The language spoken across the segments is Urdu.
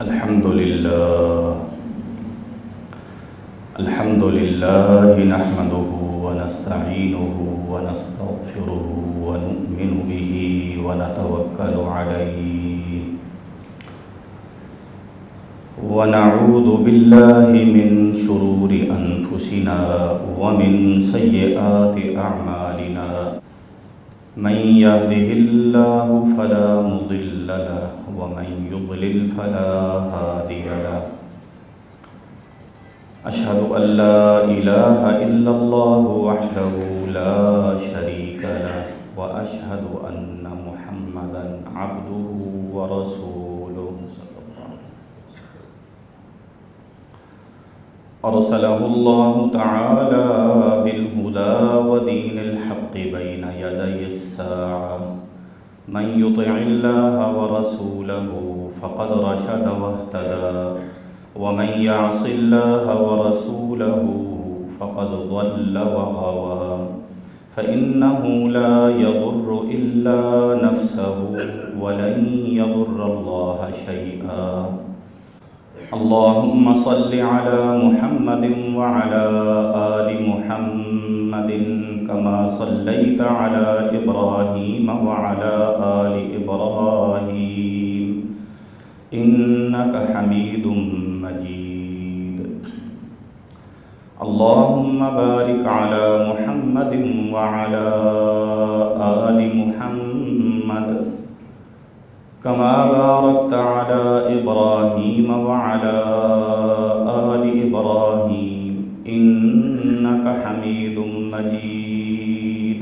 الحمد لله نحمده ونستعينه ونستغفره ونؤمن به ونتوكل عليه ونعوذ بالله من شرور أنفسنا ومن سيئات أعمالنا من يهده الله فلا مضل له ومن يضلل فلا هادي له أشهد أن لا إله إلا الله وحده لا شريك له وأشهد أن محمدا عبده ورسوله صلى الله عليه وسلم أرسله الله تعالى بالهدى ودين الحق بين يدي الساعة من يطع الله ورسوله فقد رشد واهتدى ومن يعص الله ورسوله فقد ضل وغوى فإنه لا يضر إلا نفسه ولن يضر الله شيئا اللهم صل على محمد وعلى آل محمد كما صليت على إبراهيم وعلى آل إبراهيم إنك حميد مجيد اللهم بارك على محمد وعلى آل محمد كما باركت على إبراهيم وعلى آل إبراهيم إنك حميد مجيد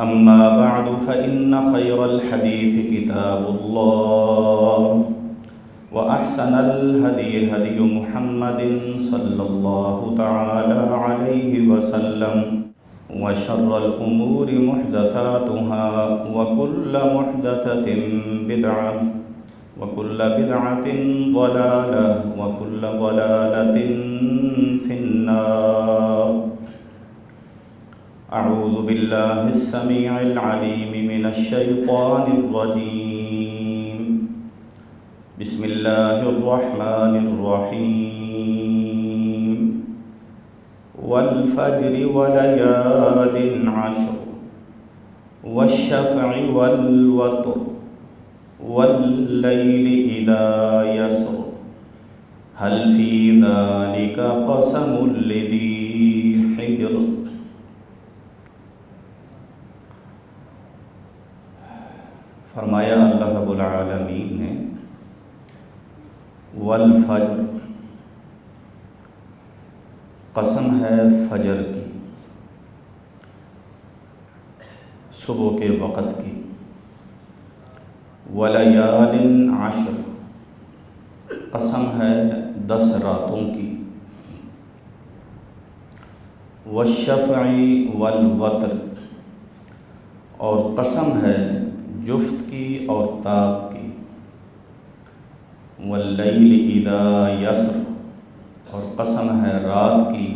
أما بعد فإن خير الحديث كتاب الله وأحسن الهدي هدي محمد صلى الله تعالى عليه وسلم وشر الأمور محدثاتها وكل محدثة بدعة وكل بدعة ضلالة وكل ضلالة في النار أعوذ بالله السميع العليم من الشيطان الرجيم بسم الله الرحمن الرحيم والفجر وليال عشر والشفع والوتر والليل إذا يسر هل في ذلك قسم لذي حجر فرمایا اللہ رب العالمین نے والفجر، قسم ہے فجر کی، صبح کے وقت کی، ولیال عشر، قسم ہے 10 راتوں کی، والشفع والوتر، اور قسم ہے جفت کی اور طاق کی، واللیل اذا یسر، اور قسم ہے رات کی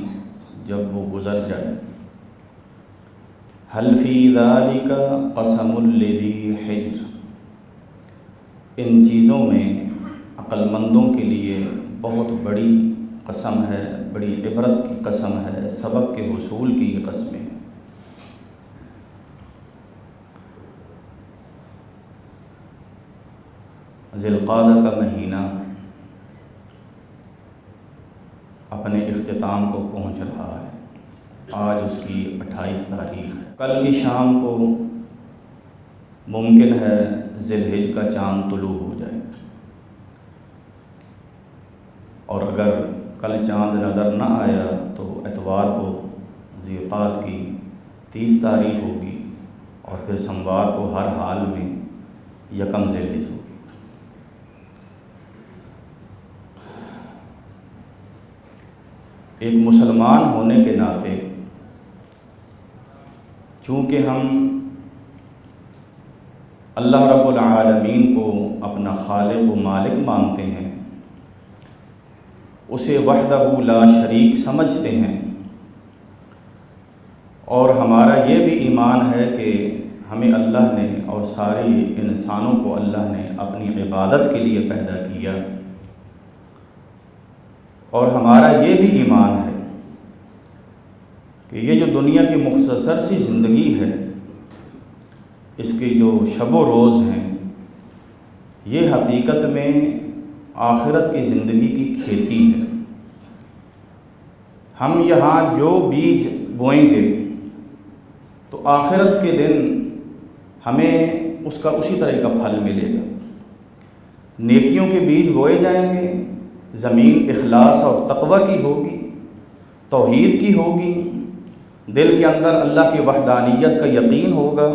جب وہ گزر جائے، هل فی ذالک قسم لذی حجر، ان چیزوں میں عقل مندوں کے لیے بہت بڑی قسم ہے، بڑی عبرت کی قسم ہے، سبق کے حصول کی یہ قسمیں ہیں۔ ذی القعدہ کا مہینہ اپنے اختتام کو پہنچ رہا ہے، آج اس کی 28 تاریخ ہے۔ کل کی شام کو ممکن ہے ذی الحج کا چاند طلوع ہو جائے، اور اگر کل چاند نظر نہ آیا تو اتوار کو ذی القعدہ کی 30 تاریخ ہوگی، اور پھر سوموار کو ہر حال میں 1 ذی الحج ہوگی۔ ایک مسلمان ہونے کے ناطے چونکہ ہم اللہ رب العالمین کو اپنا خالق و مالک مانتے ہیں، اسے وحدہ لا شریک سمجھتے ہیں، اور ہمارا یہ بھی ایمان ہے کہ ہمیں اللہ نے اور سارے انسانوں کو اللہ نے اپنی عبادت کے لیے پیدا کیا، اور ہمارا یہ بھی ایمان ہے کہ یہ جو دنیا کی مختصر سی زندگی ہے، اس کی جو شب و روز ہیں، یہ حقیقت میں آخرت کی زندگی کی کھیتی ہے۔ ہم یہاں جو بیج بوئیں گے تو آخرت کے دن ہمیں اس کا اسی طرح کا پھل ملے گا۔ نیکیوں کے بیج بوئے جائیں گے، زمین اخلاص اور تقوی کی ہوگی، توحید کی ہوگی، دل کے اندر اللہ کی وحدانیت کا یقین ہوگا،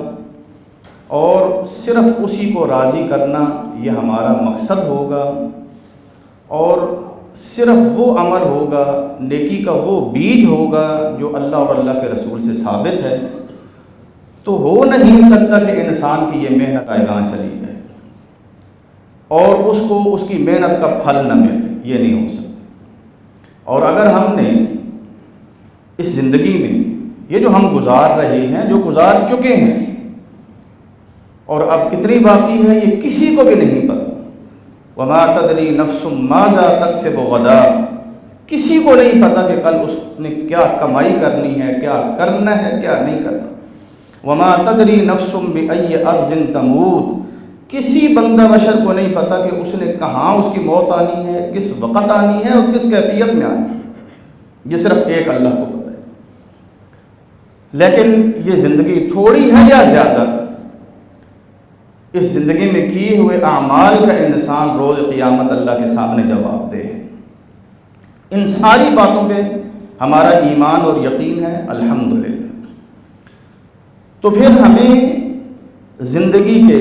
اور صرف اسی کو راضی کرنا یہ ہمارا مقصد ہوگا، اور صرف وہ عمل ہوگا، نیکی کا وہ بیج ہوگا جو اللہ اور اللہ کے رسول سے ثابت ہے۔ تو ہو نہیں سکتا کہ انسان کی یہ محنت رائگاں چلی جائے اور اس کو اس کی محنت کا پھل نہ ملے، یہ نہیں ہو سکتا۔ اور اگر ہم نے اس زندگی میں یہ جو ہم گزار رہے ہیں، جو گزار چکے ہیں، اور اب کتنی باقی ہے یہ کسی کو بھی نہیں پتہ، وما تدری نفس ماذا تکسب غدا، کسی کو نہیں پتہ کہ کل اس نے کیا کمائی کرنی ہے، کیا کرنا ہے، کیا نہیں کرنا۔ وما تدری نفس بأی ارض تموت، کسی بندہ بشر کو نہیں پتہ کہ اس نے کہاں اس کی موت آنی ہے، کس وقت آنی ہے اور کس کیفیت میں آنی ہے، یہ صرف ایک اللہ کو پتہ ہے۔ لیکن یہ زندگی تھوڑی ہے یا زیادہ، اس زندگی میں کیے ہوئے اعمال کا انسان روز قیامت اللہ کے سامنے جواب دے ہے۔ ان ساری باتوں پہ ہمارا ایمان اور یقین ہے، الحمدللہ۔ تو پھر ہمیں زندگی کے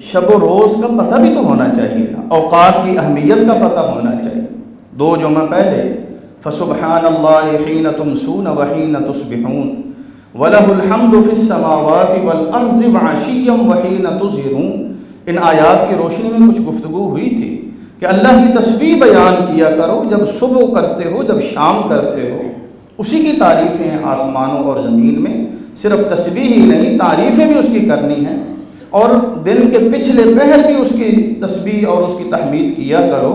شب و روز کا پتہ بھی تو ہونا چاہیے نا، اوقات کی اہمیت کا پتہ ہونا چاہیے۔ 2 جمعہ پہلے فسبحان اللہ حین تمسون وحین تصبحون وَلَهُ الْحَمْدُ فِي السَّمَاوَاتِ وَالْأَرْضِ وَعَشِيًّا وَحِينَ تُظْهِرُونَ۔ ان آیات کی روشنی میں کچھ گفتگو ہوئی تھی کہ اللہ کی تسبیح بیان کیا کرو، جب صبح کرتے ہو، جب شام کرتے ہو، اسی کی تعریفیں ہیں آسمانوں اور زمین میں۔ صرف تسبیح ہی نہیں، تعریفیں بھی اس کی کرنی ہیں، اور دن کے پچھلے پہر بھی اس کی تسبیح اور اس کی تحمید کیا کرو،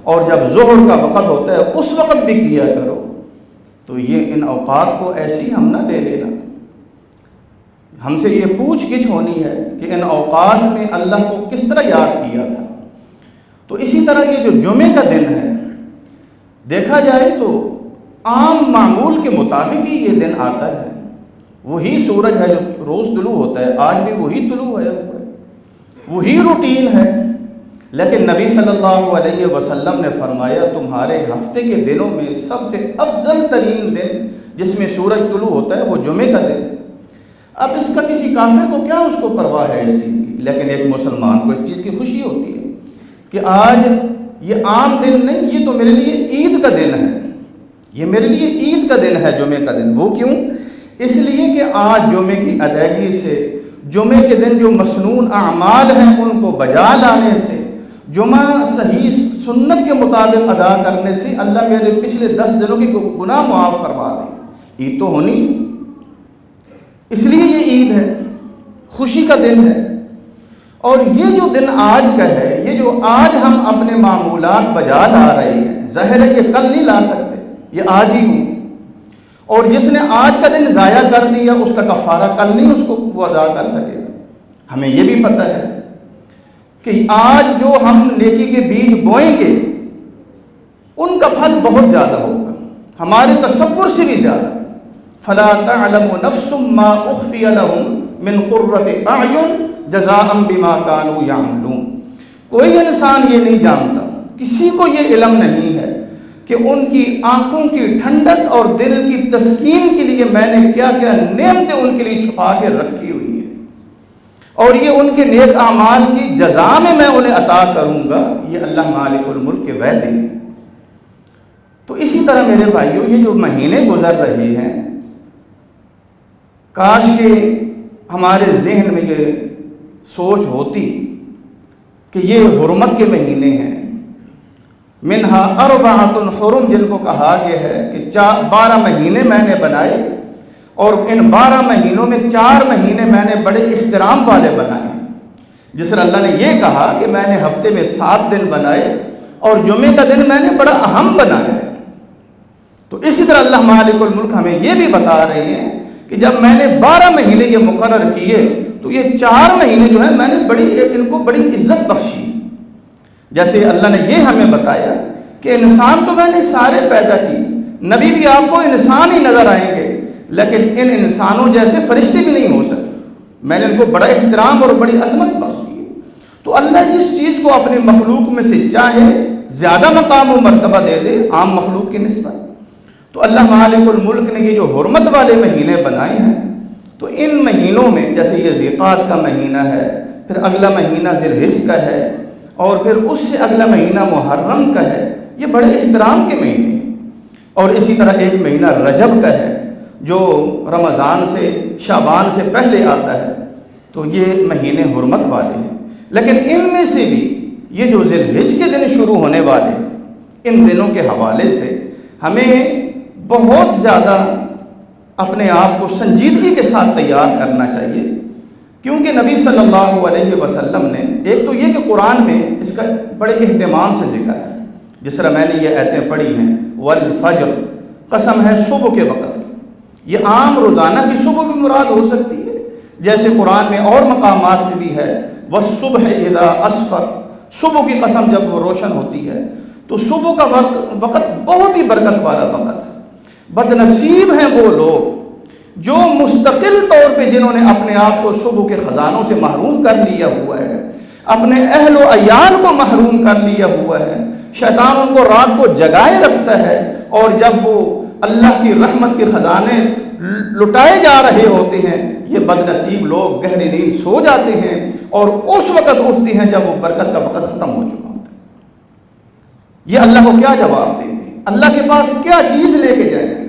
اور جب ظہر کا وقت ہوتا ہے اس وقت بھی کیا کرو۔ تو یہ ان اوقات کو ایسی ہم نہ لے لینا، ہم سے یہ پوچھ گچھ ہونی ہے کہ ان اوقات میں اللہ کو کس طرح یاد کیا تھا۔ تو اسی طرح یہ جو جمعے کا دن ہے، دیکھا جائے تو عام معمول کے مطابق ہی یہ دن آتا ہے، وہی سورج ہے جو روز طلوع ہوتا ہے، آج بھی وہی طلوع ہے، وہی روٹین ہے۔ لیکن نبی صلی اللہ علیہ وسلم نے فرمایا تمہارے ہفتے کے دنوں میں سب سے افضل ترین دن جس میں سورج طلوع ہوتا ہے وہ جمعے کا دن ہے۔ اب اس کا کسی کافر کو کیا اس کو پرواہ ہے اس چیز کی، لیکن ایک مسلمان کو اس چیز کی خوشی ہوتی ہے کہ آج یہ عام دن نہیں، یہ تو میرے لیے عید کا دن ہے، یہ میرے لیے عید کا دن ہے جمعے کا دن۔ وہ کیوں؟ اس لیے کہ آج جمعے کی ادائیگی سے، جمعے کے دن جو مسنون اعمال ہیں ان کو بجا لانے سے، جمعہ صحیح سنت کے مطابق ادا کرنے سے اللہ میرے پچھلے 10 دنوں کے گناہ معاف فرما دے۔ عید تو ہونی، اس لیے یہ عید ہے، خوشی کا دن ہے۔ اور یہ جو دن آج کا ہے، یہ جو آج ہم اپنے معمولات بجا لا رہے ہیں، ظاہر ہے یہ کل نہیں لا سکتے، یہ آج ہی ہوں۔ اور جس نے آج کا دن ضائع کر دیا اس کا کفارہ کل نہیں اس کو وہ ادا کر سکے گا۔ ہمیں یہ بھی پتہ ہے کہ آج جو ہم نیکی کے بیج بوئیں گے ان کا پھل بہت زیادہ ہوگا، ہمارے تصور سے بھی زیادہ۔ فَلَا تَعْلَمُ نَفْسٌ مَّا أُخْفِيَ لَهُم مِّن قُرَّةِ أَعْيُنٍ جَزَاءً بِمَا كَانُوا يَعْمَلُونَ۔ کوئی انسان یہ نہیں جانتا، کسی کو یہ علم نہیں ہے کہ ان کی آنکھوں کی ٹھنڈک اور دل کی تسکین کے لیے میں نے کیا کیا نعمتیں ان کے لیے چھپا کے رکھی ہوئی ہیں، اور یہ ان کے نیک اعمال کی جزا میں میں انہیں عطا کروں گا۔ یہ اللہ مالک الملک کے وعدے ہیں۔ تو اسی طرح میرے بھائیوں، یہ جو مہینے گزر رہے ہیں، کاش کہ ہمارے ذہن میں یہ سوچ ہوتی کہ یہ حرمت کے مہینے ہیں، منہا اربعۃ حرم، جن کو کہا گیا ہے کہ 12 مہینے میں نے بنائے، اور ان 12 مہینوں میں 4 مہینے میں نے بڑے احترام والے بنائے ہیں۔ جس طرح اللہ نے یہ کہا کہ میں نے ہفتے میں 7 دن بنائے اور جمعے کا دن میں نے بڑا اہم بنایا ہے، تو اسی طرح اللہ مالک الملک ہمیں یہ بھی بتا رہے ہیں کہ جب میں نے 12 مہینے یہ مقرر کیے تو یہ 4 مہینے جو ہیں میں نے ان کو بڑی عزت بخشی۔ جیسے اللہ نے یہ ہمیں بتایا کہ انسان تو میں نے سارے پیدا کی، نبی بھی آپ کو انسان ہی نظر آئیں گے، لیکن ان انسانوں جیسے فرشتے بھی نہیں ہو سکتے، میں نے ان کو بڑا احترام اور بڑی عظمت بخشی ہے۔ تو اللہ جس چیز کو اپنے مخلوق میں سے چاہے زیادہ مقام و مرتبہ دے دے عام مخلوق کی نسبت، تو اللہ مالک الملک نے یہ جو حرمت والے مہینے بنائے ہیں، تو ان مہینوں میں جیسے یہ ذیقعد کا مہینہ ہے، پھر اگلا مہینہ ذی الحجہ کا ہے، اور پھر اس سے اگلا مہینہ محرم کا ہے، یہ بڑے احترام کے مہینے ہیں۔ اور اسی طرح ایک مہینہ رجب کا ہے جو رمضان سے شعبان سے پہلے آتا ہے، تو یہ مہینے حرمت والے ہیں۔ لیکن ان میں سے بھی یہ جو ذی الحجہ کے دن شروع ہونے والے ان دنوں کے حوالے سے ہمیں بہت زیادہ اپنے آپ کو سنجیدگی کے ساتھ تیار کرنا چاہیے، کیونکہ نبی صلی اللہ علیہ وسلم نے ایک تو یہ کہ قرآن میں اس کا بڑے اہتمام سے ذکر ہے، جس طرح میں نے یہ آیتیں پڑھی ہیں، والفجر، قسم ہے صبح کے وقت کی، یہ عام روزانہ کی صبح بھی مراد ہو سکتی ہے، جیسے قرآن میں اور مقامات میں بھی ہے، والصبح اذا اسفر، صبح کی قسم جب وہ روشن ہوتی ہے، تو صبح کا وقت بہت ہی برکت والا وقت ہے۔ بد نصیب ہیں وہ لوگ جو مستقل طور پہ جنہوں نے اپنے آپ کو صبح کے خزانوں سے محروم کر لیا ہوا ہے، اپنے اہل و عیال کو محروم کر لیا ہوا ہے، شیطان ان کو رات کو جگائے رکھتا ہے، اور جب وہ اللہ کی رحمت کے خزانے لٹائے جا رہے ہوتے ہیں، یہ بد نصیب لوگ گہری نیند سو جاتے ہیں اور اس وقت اٹھتے ہیں جب وہ برکت کا وقت ختم ہو چکا ہوتا ہے۔ یہ اللہ کو کیا جواب دیں گے؟ اللہ کے پاس کیا چیز لے کے جائیں گے؟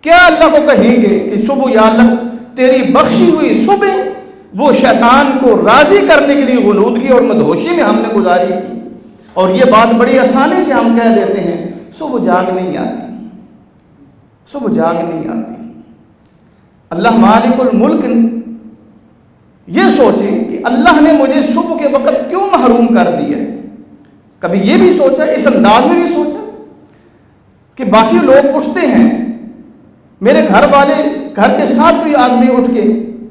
کیا اللہ کو کہیں گے کہ صبح یا اللہ تیری بخشی ہوئی صبح وہ شیطان کو راضی کرنے کے لیے غنودگی اور مدہوشی میں ہم نے گزاری تھی، اور یہ بات بڑی آسانی سے ہم کہہ دیتے ہیں صبح جاگ نہیں آتی، صبح جاگ نہیں آتی۔ اللہ مالک الملک یہ سوچیں کہ اللہ نے مجھے صبح کے وقت کیوں محروم کر دیا ہے؟ کبھی یہ بھی سوچا، اس انداز میں بھی سوچا کہ باقی لوگ اٹھتے ہیں، میرے گھر والے گھر کے ساتھ کوئی آدمی اٹھ کے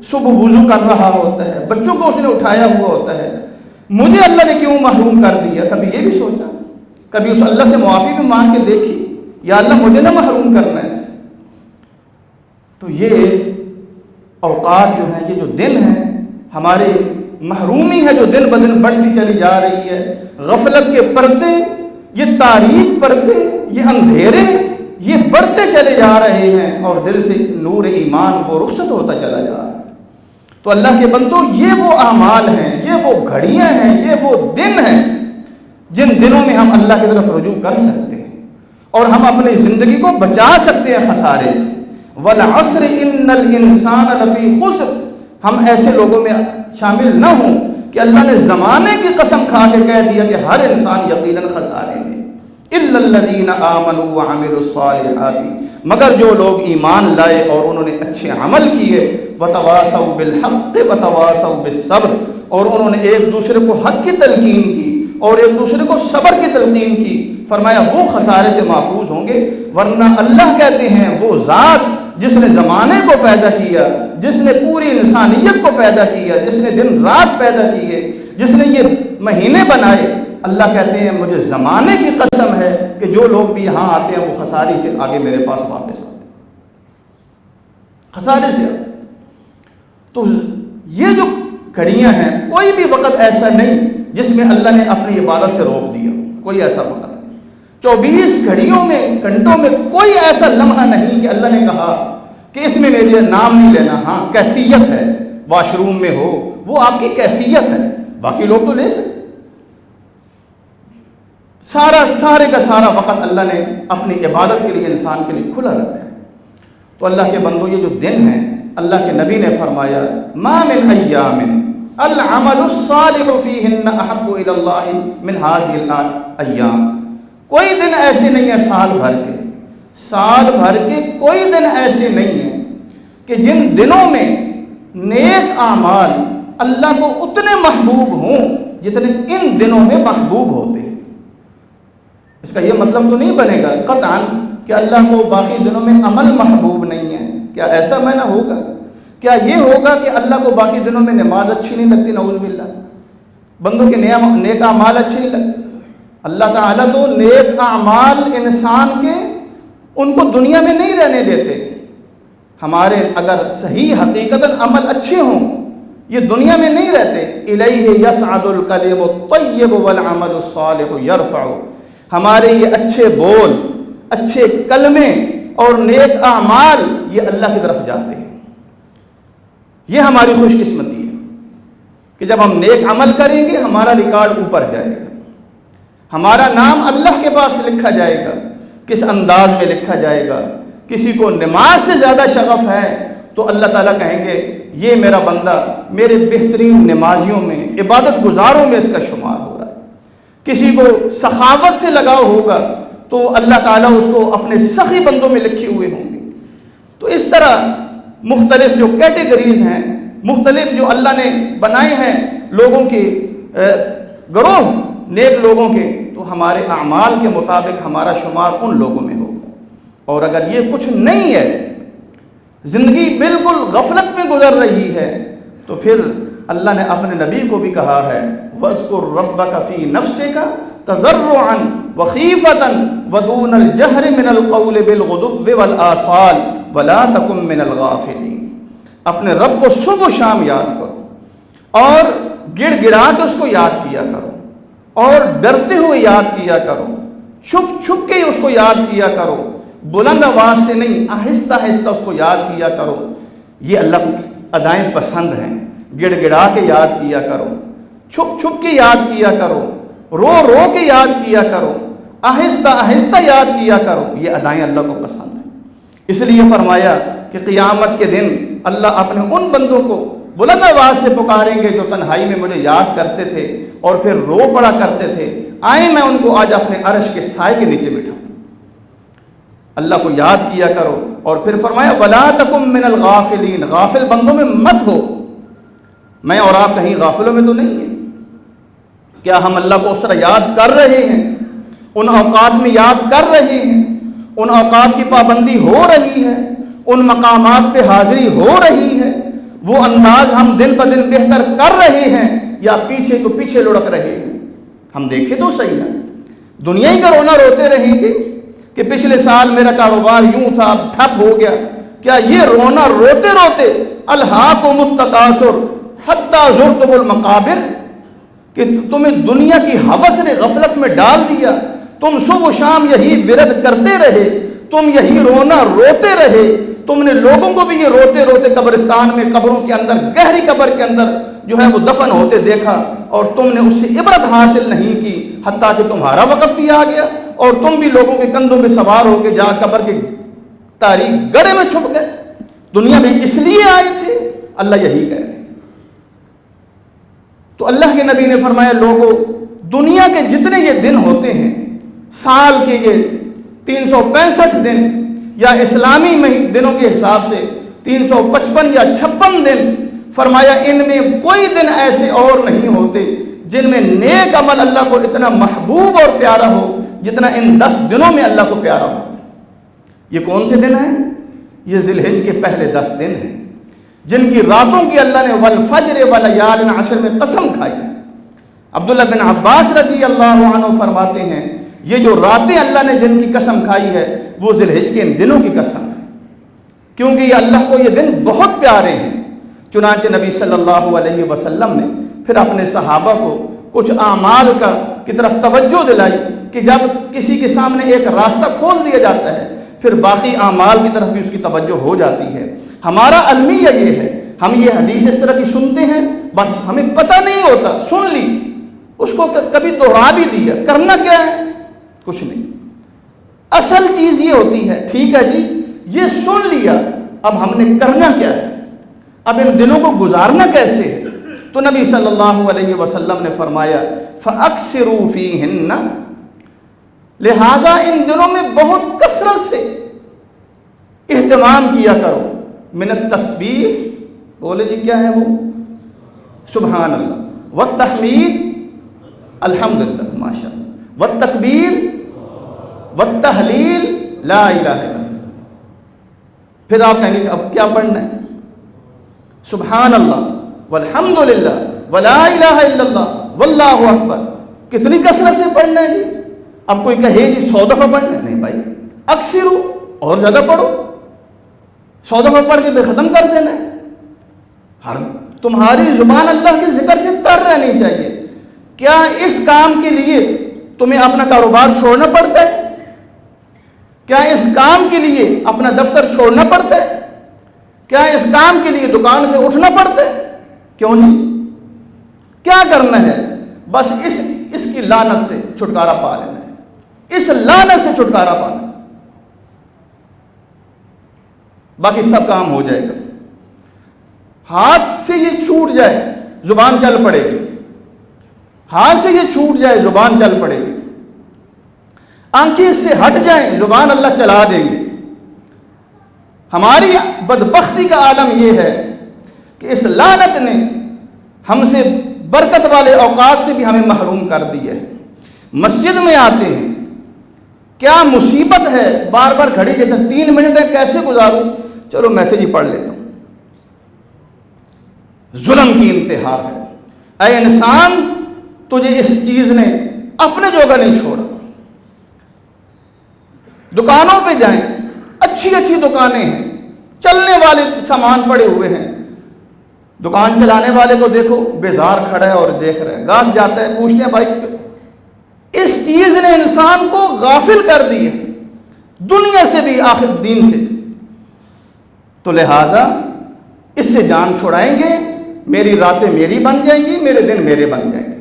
صبح وضو کر رہا ہوتا ہے، بچوں کو اس نے اٹھایا ہوا ہوتا ہے، مجھے اللہ نے کیوں محروم کر دیا؟ کبھی یہ بھی سوچا، کبھی اس اللہ سے معافی بھی مانگ کے دیکھی، یا اللہ مجھے نہ محروم کرنا ہے اس سے۔ تو یہ اوقات جو ہیں، یہ جو دن ہیں، ہمارے محرومی ہے جو دن بدن بڑھتی چلی جا رہی ہے، غفلت کے پردے، یہ تاریک پردے، یہ اندھیرے، یہ بڑھتے چلے جا رہے ہیں، اور دل سے نور ایمان وہ رخصت ہوتا چلا جا رہا ہے۔ تو اللہ کے بندو، یہ وہ اعمال ہیں، یہ وہ گھڑیاں ہیں، یہ وہ دن ہیں جن دنوں میں ہم اللہ کی طرف رجوع کر سکتے ہیں اور ہم اپنی زندگی کو بچا سکتے ہیں خسارے سے۔ والعصر ان الانسان لفی خسر، ہم ایسے لوگوں میں شامل نہ ہوں کہ اللہ نے زمانے کی قسم کھا کے کہہ دیا کہ ہر انسان یقیناً خسارے میں، الا الذین آمنوا وعملوا الصالحات، مگر جو لوگ ایمان لائے اور انہوں نے اچھے عمل کیے، وتواصوا بالحق وتواصوا بالصبر، اور انہوں نے ایک دوسرے کو حق کی تلقین کی اور ایک دوسرے کو صبر کی تلقین کی، فرمایا وہ خسارے سے محفوظ ہوں گے۔ ورنہ اللہ کہتے ہیں وہ ذات جس نے زمانے کو پیدا کیا، جس نے پوری انسانیت کو پیدا کیا، جس نے دن رات پیدا کیے، جس نے یہ مہینے بنائے، اللہ کہتے ہیں مجھے زمانے کی قسم ہے کہ جو لوگ بھی یہاں آتے ہیں وہ خسارے سے آگے میرے پاس واپس آتے ہیں، خسارے سے آتے۔ تو یہ جو گھڑیاں ہیں، کوئی بھی وقت ایسا نہیں جس میں اللہ نے اپنی عبادت سے روک دیا، کوئی ایسا وقت نہیں۔ 24 گھڑیوں میں، گھنٹوں میں کوئی ایسا لمحہ نہیں کہ اللہ نے کہا کہ اس میں میرے نام نہیں لینا۔ ہاں کیفیت ہے، واش روم میں ہو، وہ آپ کی کیفیت ہے، باقی لوگ تو لے سکتے۔ سارے کا سارا وقت اللہ نے اپنی عبادت کے لیے انسان کے لیے کھلا رکھا ہے۔ تو اللہ کے بندو، یہ جو دن ہیں، اللہ کے نبی نے فرمایا ما من ایام العمل الصالح فیہن احب الی اللہ من ہذہ الایام، کوئی دن ایسے نہیں ہے سال بھر کے سال بھر کے کوئی دن ایسے نہیں ہیں کہ جن دنوں میں نیک اعمال اللہ کو اتنے محبوب ہوں جتنے ان دنوں میں محبوب ہوتے ہیں۔ اس کا یہ مطلب تو نہیں بنے گا قطعاً کہ اللہ کو باقی دنوں میں عمل محبوب نہیں ہے، کیا ایسا معنی ہوگا؟ کیا یہ ہوگا کہ اللہ کو باقی دنوں میں نماز اچھی نہیں لگتی؟ نعوذ باللہ، بندوں کے نیک اعمال اچھے نہیں لگتے؟ اللہ تعالیٰ تو نیک اعمال انسان کے ان کو دنیا میں نہیں رہنے دیتے۔ ہمارے اگر صحیح حقیقتاً عمل اچھے ہوں یہ دنیا میں نہیں رہتے۔ الیہ یصعد الکلم الطیب والعمل الصالح یرفع، ہمارے یہ اچھے بول، اچھے کلمے اور نیک اعمال یہ اللہ کی طرف جاتے ہیں۔ یہ ہماری خوش قسمتی ہے کہ جب ہم نیک عمل کریں گے ہمارا ریکارڈ اوپر جائے گا، ہمارا نام اللہ کے پاس لکھا جائے گا۔ کس انداز میں لکھا جائے گا؟ کسی کو نماز سے زیادہ شغف ہے تو اللہ تعالیٰ کہیں گے یہ میرا بندہ میرے بہترین نمازیوں میں، عبادت گزاروں میں اس کا شمار ہو رہا ہے۔ کسی کو سخاوت سے لگاؤ ہوگا تو اللہ تعالیٰ اس کو اپنے سخی بندوں میں لکھے ہوئے ہوں گے۔ تو اس طرح مختلف جو کیٹیگریز ہیں، مختلف جو اللہ نے بنائے ہیں لوگوں کے گروہ نیک لوگوں کے، تو ہمارے اعمال کے مطابق ہمارا شمار ان لوگوں میں ہوگا۔ اور اگر یہ کچھ نہیں ہے، زندگی بالکل غفلت میں گزر رہی ہے، تو پھر اللہ نے اپنے نبی کو بھی کہا ہے وَاذْكُرْ رَبَّكَ فِي نَفْسِكَ تَضَرُّعًا وَخِيفَةً وَدُونَ الْجَهْرِ مِنَ الْقَوْلِ بِالْغُدُوِّ وَالْآصَالِ وَلَا تَكُن مِّنَ الْغَافِلِينَ، اپنے رب کو صبح و شام یاد کرو اور گڑ گڑا کے اس کو یاد کیا کرو اور ڈرتے ہوئے یاد کیا کرو، چھپ چھپ کے اس کو یاد کیا کرو، بلند آواز سے نہیں، آہستہ آہستہ اس کو یاد کیا کرو۔ یہ اللہ کی ادائیں پسند ہیں۔ گڑ گڑا کے یاد کیا کرو، چھپ چھپ کے یاد کیا کرو، رو رو کے یاد کیا کرو، آہستہ آہستہ یاد کیا کرو، یہ ادائیں اللہ کو پسند ہیں۔ اس لیے فرمایا کہ قیامت کے دن اللہ اپنے ان بندوں کو بلند آواز سے پکاریں گے جو تنہائی میں مجھے یاد کرتے تھے اور پھر رو پڑا کرتے تھے، آئیں میں ان کو آج اپنے عرش کے سائے کے نیچے بٹھاؤں۔ اللہ کو یاد کیا کرو، اور پھر فرمایا وَلَا تَكُن مِّنَ الْغَافِلِينَ، غافل بندوں میں مت ہو۔ میں اور آپ کہیں غافلوں میں تو نہیں ہیں؟ کیا ہم اللہ کو اس طرح یاد کر رہے ہیں؟ ان اوقات میں یاد کر رہے ہیں؟ ان اوقات کی پابندی ہو رہی ہے؟ ان مقامات پہ حاضری ہو رہی ہے؟ وہ انداز ہم دن بدن بہتر کر رہے ہیں یا پیچھے تو پیچھے لڑک رہے ہیں؟ ہم دیکھیں تو صحیح نا، دنیا ہی کا رونا روتے رہیں گے کہ پچھلے سال میرا کاروبار یوں تھا اب ٹھپ ہو گیا۔ کیا یہ رونا روتے روتے الہاکم التکاثر حتی زرتم المقابر، کہ تمہیں دنیا کی ہوس نے غفلت میں ڈال دیا، تم صبح و شام یہی ورد کرتے رہے، تم یہی رونا روتے رہے، تم نے لوگوں کو بھی یہ روتے روتے قبرستان میں، قبروں کے اندر، گہری قبر کے اندر جو ہے وہ دفن ہوتے دیکھا، اور تم نے اس سے عبرت حاصل نہیں کی، حتیٰ کہ تمہارا وقت بھی آ گیا اور تم بھی لوگوں کے کندھوں میں سوار ہو کے جہاں قبر کے تاریک گڑھے میں چھپ گئے۔ دنیا میں اس لیے آئے تھے، اللہ یہی کہہ رہے ہیں۔ تو اللہ کے نبی نے فرمایا لوگوں، دنیا کے جتنے یہ دن ہوتے ہیں، سال کے یہ 365 دن یا اسلامی دنوں کے حساب سے 355 یا 56 دن، فرمایا ان میں کوئی دن ایسے اور نہیں ہوتے جن میں نیک عمل اللہ کو اتنا محبوب اور پیارا ہو جتنا ان 10 دنوں میں اللہ کو پیارا ہوتا ہے۔ یہ کون سے دن ہیں؟ یہ ذی الحج کے پہلے 10 دن ہیں جن کی راتوں کی اللہ نے والفجر ولیال عشر میں قسم کھائی ہے۔ عبداللہ بن عباس رضی اللہ عنہ فرماتے ہیں یہ جو راتیں اللہ نے جن کی قسم کھائی ہے وہ ذی الحج کے ان دنوں کی قسم ہے، کیونکہ یہ اللہ کو یہ دن بہت پیارے ہیں۔ چنانچہ نبی صلی اللہ علیہ وسلم نے پھر اپنے صحابہ کو کچھ اعمال کی طرف توجہ دلائی کہ جب کسی کے سامنے ایک راستہ کھول دیا جاتا ہے پھر باقی اعمال کی طرف بھی اس کی توجہ ہو جاتی ہے۔ ہمارا المیہ یہ ہے، ہم یہ حدیث اس طرح کی سنتے ہیں، بس ہمیں پتہ نہیں ہوتا، سن لی، اس کو کبھی دوہرا بھی دیا، کرنا کیا ہے؟ کچھ نہیں۔ اصل چیز یہ ہوتی ہے ٹھیک ہے جی یہ سن لیا، اب ہم نے کرنا کیا ہے، اب ان دنوں کو گزارنا کیسے ہے؟ تو نبی صلی اللہ علیہ وسلم نے فرمایا فَأَكْثِرُوا فِيهِنَّ، لہٰذا ان دنوں میں بہت کثرت سے اہتمام کیا کرو. من التسبیح، بولے جی کیا ہے وہ؟ سبحان اللہ. والتحمید، الحمدللہ، ماشاء اللہ. والتکبیر، والتحلیل، لا الہ الا اللہ. پھر آپ کہیں گے کہ اب کیا پڑھنا ہے؟ سبحان اللہ والحمدللہ ولا الہ الا اللہ واللہ اکبر. کتنی کثرت سے پڑھنا ہے جی؟ اب کوئی کہے جی 100 دفعہ پڑھنا ہے، نہیں بھائی، اکثر ہو اور زیادہ پڑھو. 100 دفعہ پڑھ کے بے ختم کر دینا ہے. تمہاری زبان اللہ کے ذکر سے تر رہنی چاہیے. کیا اس کام کے لیے تمہیں اپنا کاروبار چھوڑنا پڑتا ہے؟ کیا اس کام کے لیے اپنا دفتر چھوڑنا پڑتا ہے؟ کیا اس کام کے لیے دکان سے اٹھنا پڑتا ہے؟ کیوں نہیں؟ کیا کرنا ہے؟ بس اس کی لعنت سے چھٹکارا پا لینا ہے. اس لعنت سے چھٹکارا پانا ہے. باقی سب کام ہو جائے گا. ہاتھ سے یہ چھوٹ جائے زبان چل پڑے گی. ہاتھ سے یہ چھوٹ جائے زبان چل پڑے گی. آنکھیں اس سے ہٹ جائیں زبان اللہ چلا دیں گے. ہماری بدبختی کا عالم یہ ہے کہ اس لعنت نے ہم سے برکت والے اوقات سے بھی ہمیں محروم کر دیا ہے. مسجد میں آتے ہیں، کیا مصیبت ہے، بار بار گھڑی دیتے ہیں، 3 منٹ ہے کیسے گزاروں، چلو میسج ہی پڑھ لیتا ہوں. ظلم کی انتہا ہے. اے انسان، تجھے اس چیز نے اپنے جوگا نہیں چھوڑا. دکانوں پہ جائیں، اچھی اچھی دکانیں ہیں، چلنے والے سامان پڑے ہوئے ہیں. دکان چلانے والے کو دیکھو بیزار کھڑا ہے اور دیکھ رہا ہے. گاہک جاتا ہے، پوچھتے ہیں بھائی، اس چیز نے انسان کو غافل کر دی ہے دنیا سے بھی آخر دین سے. تو لہٰذا اس سے جان چھڑائیں گے، میری راتیں میری بن جائیں گی، میرے دن میرے بن جائیں گے.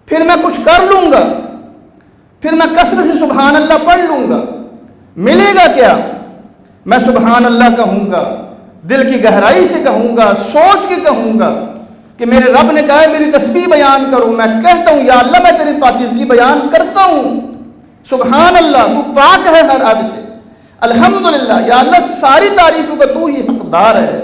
پھر میں کچھ کر لوں گا، پھر میں کثرت سے سبحان اللہ پڑھ لوں گا. ملے گا کیا؟ میں سبحان اللہ کہوں گا، دل کی گہرائی سے کہوں گا، سوچ کے کہوں گا کہ میرے رب نے کہا ہے میری تسبیح بیان کروں. میں کہتا ہوں یا اللہ میں تیری پاکیزگی بیان کرتا ہوں. سبحان اللہ، تو پاک ہے ہر عیب سے. الحمدللہ، یا اللہ ساری تعریفوں کا تو ہی حقدار ہے.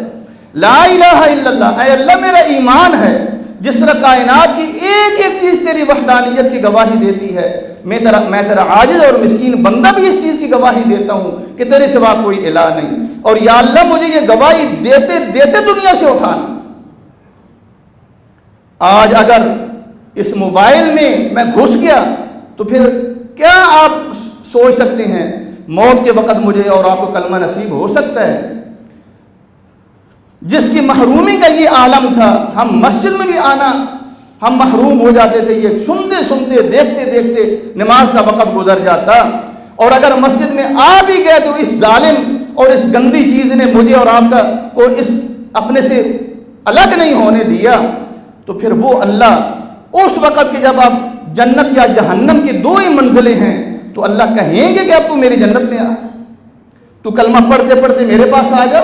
لا الہ الا اللہ، اے اللہ میرا ایمان ہے جس طرح کائنات کی ایک ایک چیز تیری وحدانیت کی گواہی دیتی ہے، میں تیرا عاجز اور مسکین بندہ بھی اس چیز کی گواہی دیتا ہوں کہ تیرے سوا کوئی الہ نہیں. اور یا اللہ مجھے یہ گواہی دیتے دیتے دنیا سے اٹھانا. آج اگر اس موبائل میں گھس گیا تو پھر کیا آپ سوچ سکتے ہیں موت کے وقت مجھے اور آپ کو کلمہ نصیب ہو سکتا ہے؟ جس کی محرومی کا یہ عالم تھا، ہم مسجد میں بھی آنا ہم محروم ہو جاتے تھے. یہ سنتے سنتے دیکھتے دیکھتے نماز کا وقت گزر جاتا. اور اگر مسجد میں آ بھی گئے تو اس ظالم اور اس گندی چیز نے مجھے اور آپ کو اس اپنے سے الگ نہیں ہونے دیا. تو پھر وہ اللہ اس وقت کہ جب آپ جنت یا جہنم کی 2 ہی منزلیں ہیں تو اللہ کہیں گے کہ اب تو میری جنت میں آ، تو کلمہ پڑھتے پڑھتے میرے پاس آ جا.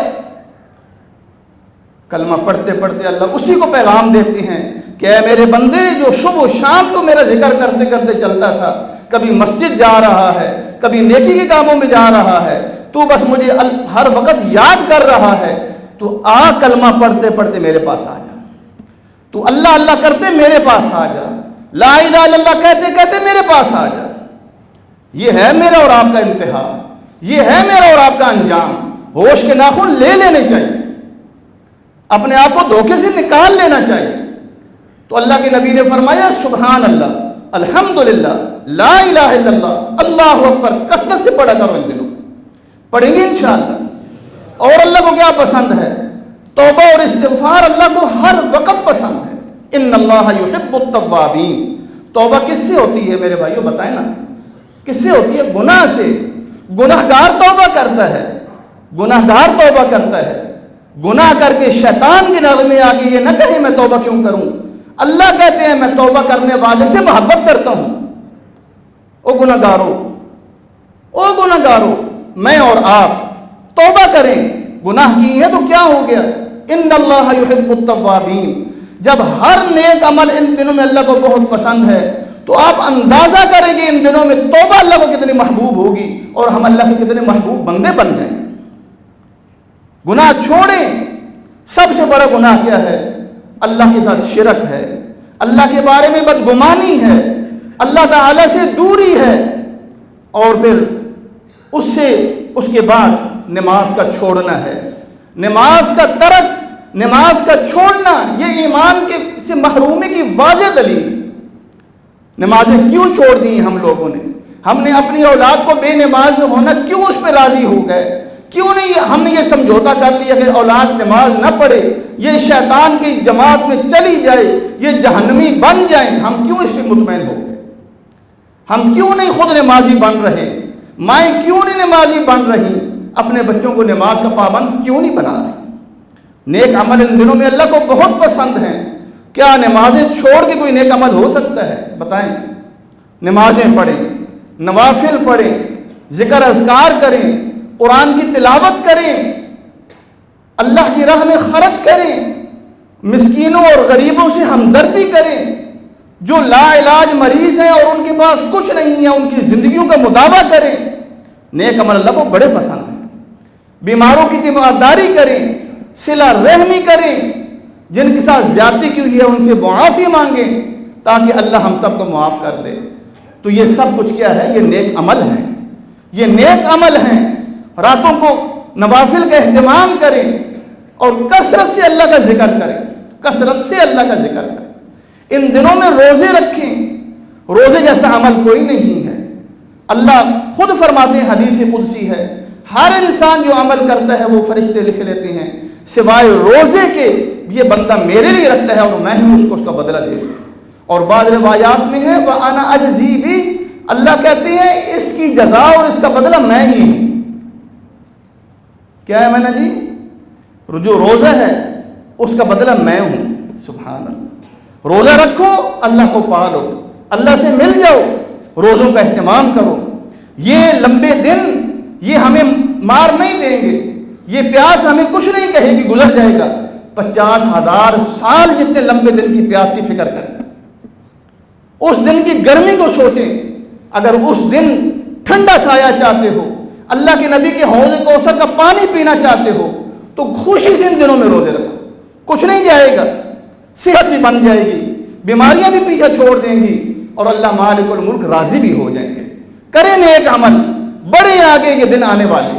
کلمہ پڑھتے پڑھتے اللہ اسی کو پیغام دیتے ہیں کہ اے میرے بندے جو صبح و شام تو میرا ذکر کرتے کرتے چلتا تھا، کبھی مسجد جا رہا ہے، کبھی نیکی کے کاموں میں جا رہا ہے، تو بس مجھے ہر وقت یاد کر رہا ہے، تو آ کلمہ پڑھتے پڑھتے میرے پاس آ جا. تو اللہ اللہ کرتے میرے پاس آ جا، لا الہ الا اللہ کہتے کہتے میرے پاس آ جا. یہ ہے میرا اور آپ کا انتہا، یہ ہے میرا اور آپ کا انجام. ہوش کے ناخن لے لینے چاہیے، اپنے آپ کو دھوکے سے نکال لینا چاہیے. تو اللہ کے نبی نے فرمایا سبحان اللہ، الحمدللہ، لا الہ الا اللہ، اللہ اکبر کثرت سے پڑھا کرو. ان دنوں پڑھیں گے انشاءاللہ. اور اللہ کو کیا پسند ہے؟ توبہ اور استغفار اللہ کو ہر وقت پسند ہے. ان اللہ یحب التوابین. توبہ کس سے ہوتی ہے میرے بھائیو بتائیں نا، کس سے ہوتی ہے؟ گناہ سے. گناہ گار توبہ کرتا ہے، گناہ گار توبہ کرتا ہے. گناہ کر کے شیطان کے نظر میں آ کے یہ نہ کہے میں توبہ کیوں کروں. اللہ کہتے ہیں میں توبہ کرنے والے سے محبت کرتا ہوں. او گناہ گارو، او گناہ گارو، میں اور آپ توبہ کریں. گناہ کی ہے تو کیا ہو گیا؟ ان اللہ یحب التوابین. جب ہر نیک عمل ان دنوں میں اللہ کو بہت پسند ہے تو آپ اندازہ کریں گے ان دنوں میں توبہ اللہ کو کتنی محبوب ہوگی اور ہم اللہ کے کتنے محبوب بندے بن جائیں. گناہ چھوڑیں۔ سب سے بڑا گناہ کیا ہے؟ اللہ کے ساتھ شرک ہے، اللہ کے بارے میں بدگمانی ہے، اللہ تعالیٰ سے دوری ہے، اور پھر اس کے بعد نماز کا چھوڑنا ہے۔ نماز کا ترک، نماز کا چھوڑنا، یہ ایمان سے محرومی کی واضح دلیل ہے۔ نمازیں کیوں چھوڑ دی ہم لوگوں نے؟ ہم نے اپنی اولاد کو بے نماز ہونا کیوں اس پہ راضی ہو گئے؟ کیوں نہیں ہم نے یہ سمجھوتا کر لیا کہ اولاد نماز نہ پڑھے، یہ شیطان کی جماعت میں چلی جائے، یہ جہنمی بن جائیں؟ ہم کیوں اس پہ مطمئن ہو گئے؟ ہم کیوں نہیں خود نمازی بن رہے؟ مائیں کیوں نہیں نمازی بن رہی؟ اپنے بچوں کو نماز کا پابند کیوں نہیں بنا رہی؟ نیک عمل ان دنوں میں اللہ کو بہت پسند ہیں۔ کیا نمازیں چھوڑ کے کوئی نیک عمل ہو سکتا ہے؟ بتائیں۔ نمازیں پڑھیں، نوافل پڑھیں، ذکر اذکار کریں، قرآن کی تلاوت کریں، اللہ کی راہ میں خرچ کریں، مسکینوں اور غریبوں سے ہمدردی کریں، جو لا علاج مریض ہیں اور ان کے پاس کچھ نہیں ہے ان کی زندگیوں کا مداوع کریں۔ نیک عمل اللہ کو بڑے پسند ہیں۔ بیماروں کی تیمارداری کریں، صلہ رحمی کریں، جن کے ساتھ زیادتی کی ہوئی ہے ان سے معافی مانگیں تاکہ اللہ ہم سب کو معاف کر دے۔ تو یہ سب کچھ کیا ہے؟ یہ نیک عمل ہیں، یہ نیک عمل ہیں۔ راتوں کو نوافل کا اہتمام کریں اور کثرت سے اللہ کا ذکر کریں، کثرت سے اللہ کا ذکر کریں۔ ان دنوں میں روزے رکھیں، روزے جیسا عمل کوئی نہیں ہے۔ اللہ خود فرماتے ہیں، حدیث قدسی ہے، ہر انسان جو عمل کرتا ہے وہ فرشتے لکھ لیتے ہیں سوائے روزے کے، یہ بندہ میرے لیے رکھتا ہے اور میں ہی اس کو بدلہ دے دوں۔ اور بعض روایات میں ہے وَأَنَا أَجْزِي بِهِ، اللہ کہتے ہیں اس کی جزا اور اس کا بدلہ میں ہی ہوں۔ کیا ہے میں نے جی؟ جو روزہ ہے اس کا بدلہ میں ہوں۔ سبحان اللہ۔ روزہ رکھو، اللہ کو پالو، اللہ سے مل جاؤ، روزوں کا اہتمام کرو۔ یہ لمبے دن یہ ہمیں مار نہیں دیں گے، یہ پیاس ہمیں کچھ نہیں کہے گی، گزر جائے گا۔ 50,000 سال جتنے لمبے دن کی پیاس کی فکر کریں، اس دن کی گرمی کو سوچیں۔ اگر اس دن ٹھنڈا سایہ چاہتے ہو، اللہ کے نبی کے حوض کوثر کا پانی پینا چاہتے ہو، تو خوشی سے ان دنوں میں روزے رکھو، کچھ نہیں جائے گا، صحت بھی بن جائے گی، بیماریاں بھی پیچھے چھوڑ دیں گی، اور اللہ مالک الملک راضی بھی ہو جائیں گے۔ کریں نیک عمل، بڑے آگے یہ دن آنے والے،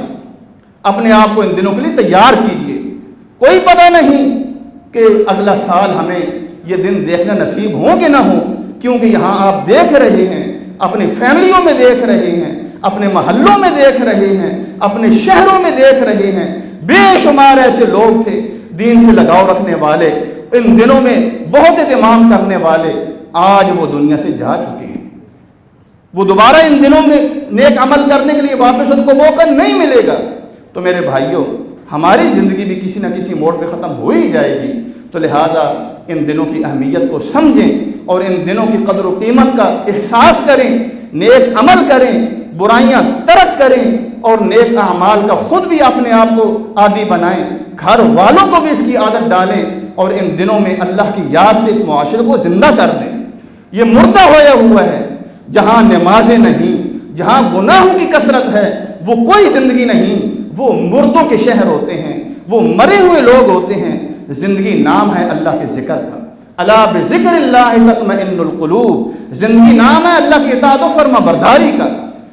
اپنے آپ کو ان دنوں کے لیے تیار کیجئے۔ کوئی پتہ نہیں کہ اگلا سال ہمیں یہ دن دیکھنا نصیب ہوں کہ نہ ہوں، کیونکہ یہاں آپ دیکھ رہے ہیں، اپنی فیملیوں میں دیکھ رہے ہیں، اپنے محلوں میں دیکھ رہے ہیں، اپنے شہروں میں دیکھ رہے ہیں، بے شمار ایسے لوگ تھے دین سے لگاؤ رکھنے والے، ان دنوں میں بہت اہتمام کرنے والے، آج وہ دنیا سے جا چکے ہیں۔ وہ دوبارہ ان دنوں میں نیک عمل کرنے کے لیے واپس ان کو موقع نہیں ملے گا۔ تو میرے بھائیوں، ہماری زندگی بھی کسی نہ کسی موڑ پہ ختم ہو ہی جائے گی، تو لہٰذا ان دنوں کی اہمیت کو سمجھیں اور ان دنوں کی قدر و قیمت کا احساس کریں، نیک عمل کریں، برائیاں ترک کریں، اور نیک اعمال کا خود بھی اپنے آپ کو عادی بنائیں، گھر والوں کو بھی اس کی عادت ڈالیں، اور ان دنوں میں اللہ کی یاد سے اس معاشرے کو زندہ کر دیں۔ یہ مردہ ہویا ہوا ہے، جہاں نمازیں نہیں، جہاں گناہوں کی کثرت ہے، وہ کوئی زندگی نہیں، وہ مردوں کے شہر ہوتے ہیں، وہ مرے ہوئے لوگ ہوتے ہیں۔ زندگی نام ہے اللہ کے ذکر کا، الا بذکر اللہ تطمئن القلوب، زندگی نام ہے اللہ کی اطاعت و فرما برداری کا۔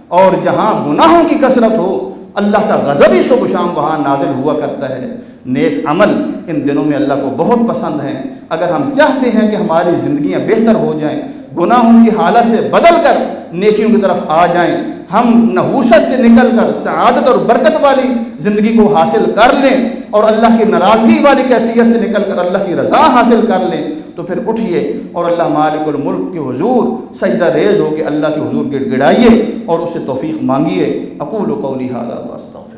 اور جہاں گناہوں کی کثرت ہو، اللہ کا غضب ہی صبح شام وہاں نازل ہوا کرتا ہے۔ نیک عمل ان دنوں میں اللہ کو بہت پسند ہیں۔ اگر ہم چاہتے ہیں کہ ہماری زندگیاں بہتر ہو جائیں، گناہوں کی حالت سے بدل کر نیکیوں کی طرف آ جائیں، ہم نحوست سے نکل کر سعادت اور برکت والی زندگی کو حاصل کر لیں، اور اللہ کی ناراضگی والی کیفیت سے نکل کر اللہ کی رضا حاصل کر لیں، تو پھر اٹھیے اور اللہ مالک الملک کے حضور سجدہ ریز ہو کے اللہ کے حضور گڑ گڑائیے اور اس سے توفیق مانگیے۔ اقول قولی ھذا واستغفر